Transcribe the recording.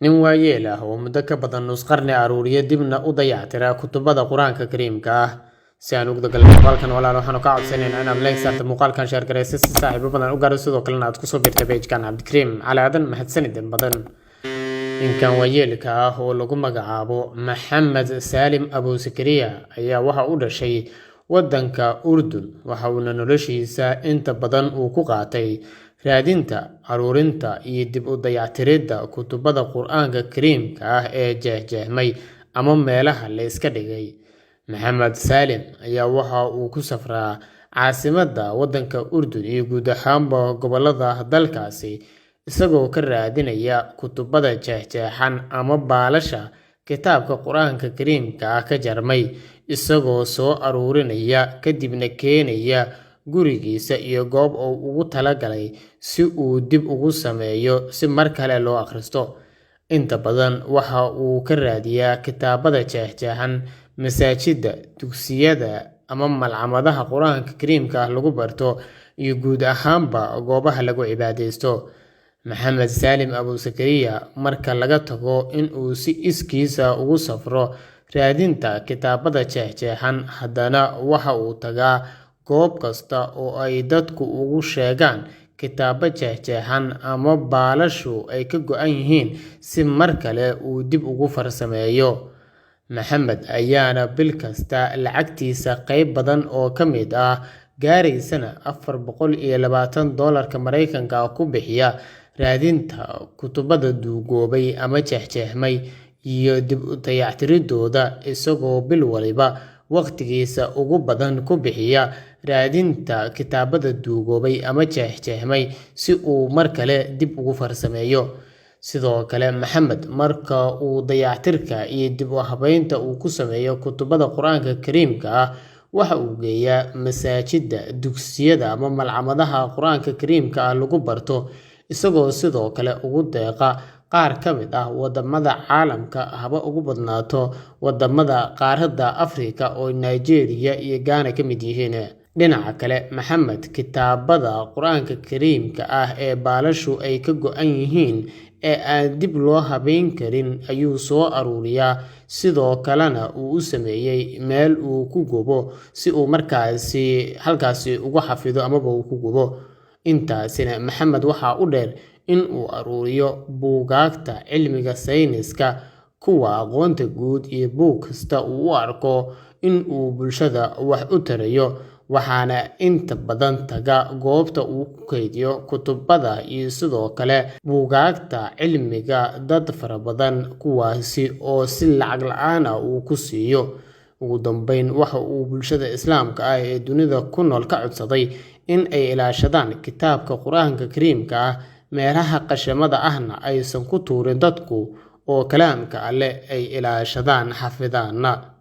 nin waayeel ah oo muddo ka badan nus qarni aruuriya dibna u dayactira kutubada quraanka kariimka ah si aan ugu dagalno muuqaalkan walaal waxaan ka codsanaynaa inaad like saarto muuqaalkan share gareyso si saaxiibo badan u gaaro sidoo kalena aad ku soo biirto page-kan Cabdikariim cali aadan mahadsanid badan ninkan waayeelka ah oo lagu magacaabo Maxamed Saalim Abu Zakariya ayaa waxa uu dhashay wadanka Urdun waxa uu noloshiisa inta badan uu ku qaatay raadinta aruurinta iyo dib u dayactiridda kutubada quraanka kariimka ah ee jeexjeexmay ama meelaha la iska dhigay. Maxamed Saalim ayaa waxa uu ku safraa caasimadda wadanka Urdun iyo guud ahaanba gobolada dalkaasi isagoo ka raadinaya kutubada jeexjeexan ama baalasha kitaabka quraanka kariimka ah ka jarmay isagoo soo aruurinaya kadibna keenaya gurigiisa iyo goob uu ugu talagalay si uu dib ugu sameeyo si mar kale loo akhristo. Inta badan waxa uu ka raadiyaa kitaabada jeexjeexan masaajidda, dugsiyada ama malcamadaha quraanka kariimka ah lagu barto iyo guud ahaanba goobaha lagu cibaadeysto. Maxamed Saalim Abu Zakariya marka laga tago in uu si iskiisa ugu safro raadinta kitaabada jeexjeexan haddana waxa uu tagaa goob kasta oo ay dadku ugu sheegaan kitaabo jeexjeexan ama baalashu ay ka go'an yihiin si mar kale uu dib ugu farsameeyo. Maxamed ayaana bil kasta lacagtiisa qayb badan oo ka mid ah gaaraysana $420 Mareykanka ku bixiya raadinta kutubada duugoobay ama jeexjeexmay iyo dib u dayactiridooda isagoo bil waliba waqtigiisa ugu badan ku bixiya raadinta kitaabada duugoobay ama jeexjeexmay si uu mar kale dib ugu farsameeyo. Sidoo kale Maxamed marka uu dayactirka iyo dib u habeynta uu ku sameeyo kutubada quraanka kariimka ah waxa uu geeyaa masaajidda, dugsiyada ama malcamadaha quraanka kariimka ah lagu barto isagoo sidoo kale ugu deeqa qaar ka mid ah wadamada caalamka haba ugu badnaato wadamada qaaradda Afrika oo Nigeria iyo Ghana ka mid yihiin. Dhinaca kale Maxamed kitaabada quraanka kariimka ah ee baalashu ay ka go'an yihiin ee aan dib loo habeyn karin ayuu soo aruuriyaa sidoo kalena uu u sameeyay meel uu ku gubo si uu markaasi halkaasi ugu xafido ama uu ku gubo. Intaasina Maxamed waxa uu dheer in uu aruuriyo buugaagta cilmiga sayniska kuwa aqoonta guud iyo buug kasta uu u arko in uu bulshada wax u tarayo waxaana inta badan taga goobta uu ku kaydiyo kutubada iyo sidoo kale buugaagta cilmiga dad fara badan kuwaasi oo si lacag la'aan ah uu ku siiyo. Ugu dambeyn waxa uu bulshada islaamka ah ee dunida ku nool ka codsaday in ay ilaashadaan kitaabka quraanka kariimka ah meelaha qashamada ahna aysan ku tuurin dadku oo kalaamka Alle ay ilaashadaan xafidana.